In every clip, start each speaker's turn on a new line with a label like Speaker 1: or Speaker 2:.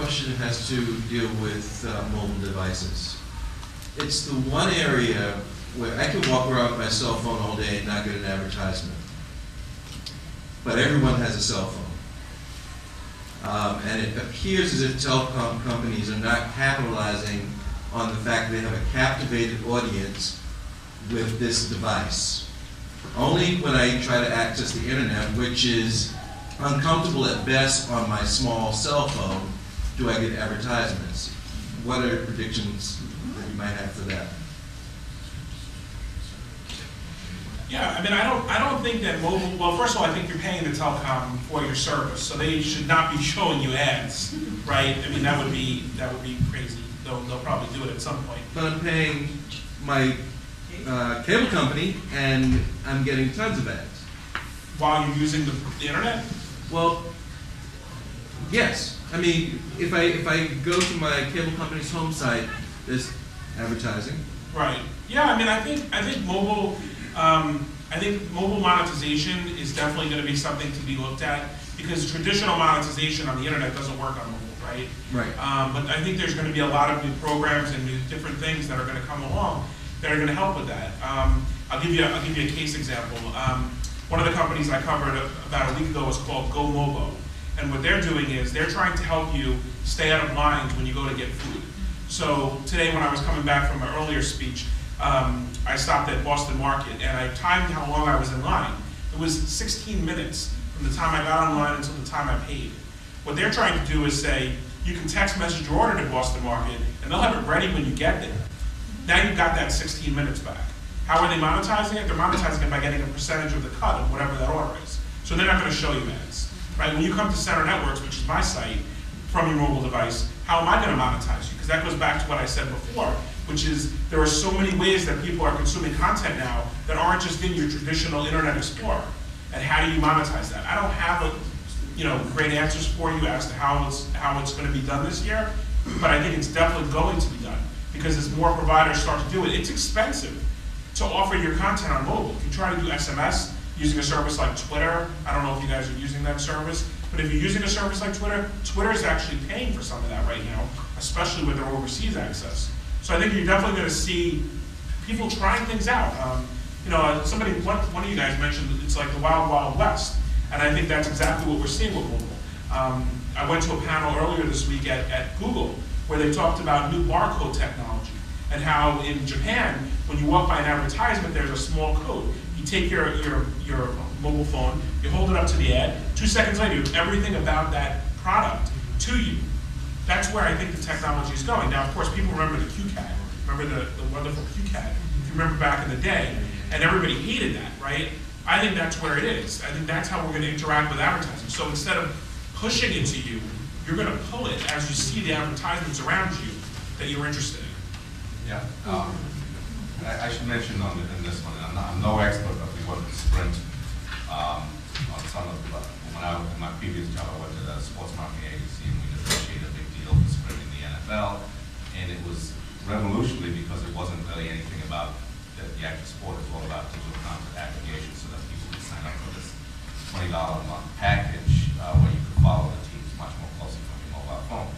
Speaker 1: question has to deal with mobile devices. It's the one area where I can walk around with my cell phone all day and not get an advertisement. But everyone has a cell phone. And it appears as if telecom companies are not capitalizing on the fact that they have a captivated audience with this device. Only when I try to access the internet, which is uncomfortable at best on my small cell phone, do I get advertisements. What are predictions that you might have for that?
Speaker 2: Yeah, I mean, I don't think that mobile. Well, first of all, I think you're paying the telecom for your service, so they should not be showing you ads, right? I mean, that would be crazy. They'll probably do it at some point.
Speaker 1: But I'm paying my cable company, and I'm getting tons of ads.
Speaker 2: While you're using the internet?
Speaker 1: Well, yes. I mean, if I go to my cable company's home site, there's advertising.
Speaker 2: Right. Yeah. I mean, I think mobile. I think mobile monetization is definitely going to be something to be looked at, because traditional monetization on the internet doesn't work on mobile, right?
Speaker 1: Right.
Speaker 2: But I think there's going to be a lot of new programs and new different things that are going to come along that are going to help with that. I'll give you a case example. One of the companies I covered about a week ago was called GoMobo, and what they're doing is they're trying to help you stay out of lines when you go to get food. So today, when I was coming back from my earlier speech, I stopped at Boston Market, and I timed how long I was in line. It was 16 minutes from the time I got online until the time I paid. What they're trying to do is say, you can text message your order to Boston Market, and they'll have it ready when you get there. Now you've got that 16 minutes back. How are they monetizing it? They're monetizing it by getting a percentage of the cut of whatever that order is. So they're not going to show you ads, right? When you come to Center Networks, which is my site, from your mobile device, how am I going to monetize you? Because that goes back to what I said before, which is there are so many ways that people are consuming content now that aren't just in your traditional Internet Explorer. And how do you monetize that? I don't have great answers for you as to how it's going to be done this year, but I think it's definitely going to be done, because as more providers start to do it, it's expensive to offer your content on mobile. If you try to do SMS using a service like Twitter, I don't know if you guys are using that service, but if you're using a service like Twitter, Twitter is actually paying for some of that right now, especially with their overseas access. So I think you're definitely going to see people trying things out. One of you guys mentioned it's like the Wild Wild West, and I think that's exactly what we're seeing with mobile. I went to a panel earlier this week at Google where they talked about new barcode technology and how in Japan, when you walk by an advertisement, there's a small code. You take your mobile phone, you hold it up to the ad, 2 seconds later, you have everything about that product to you. That's where I think the technology is going. Now, of course, people remember the QCAD. Remember the wonderful QCAD, if you remember back in the day, and everybody hated that, right? I think that's where it is. I think that's how we're going to interact with advertising. So instead of pushing it to you, you're going to pull it as you see the advertisements around you that you're interested in.
Speaker 3: Yeah. I should mention in this one, I'm no expert, but we worked with Sprint on some of the, in my previous job, I worked at a sports marketing agency, and we negotiated a big deal for Sprint in the NFL, and it was revolutionary because it wasn't really anything about the actual sport. It was all about digital content aggregation, so that people could sign up for this $20 a month package where you could follow the teams much more closely from your mobile phone.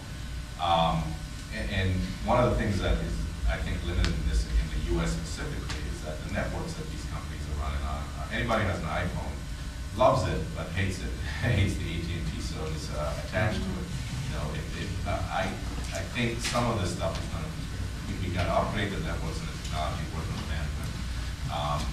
Speaker 3: And one of the things that is, I think, limited in this in the U.S. specifically is that the networks that these companies are running on, anybody who has an iPhone loves it but hates it, hates the AT&T service attached to it. I think some of this stuff is going to, we got to upgrade the networks and the technology, working with management,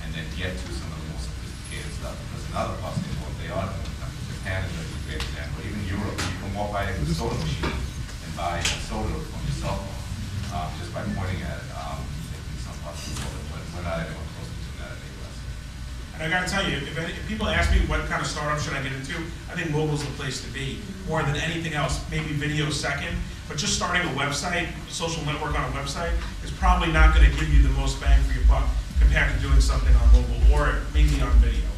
Speaker 3: and then get to some of the more sophisticated stuff, because in other parts of the world they are doing it. Japan is a great example. Even Europe, you can walk by a soda machine and buy a soda from your cell phone just by pointing at it. In some parts of the world, but we're not anywhere close to doing that in the U.S.
Speaker 2: And I got to tell you, if people ask me what kind of startup should I get into, I think mobile's the place to be, more than anything else. Maybe video second, but just starting a website, a social network on a website, is probably not going to give you the most bang for your buck compared to doing something on mobile or maybe on video.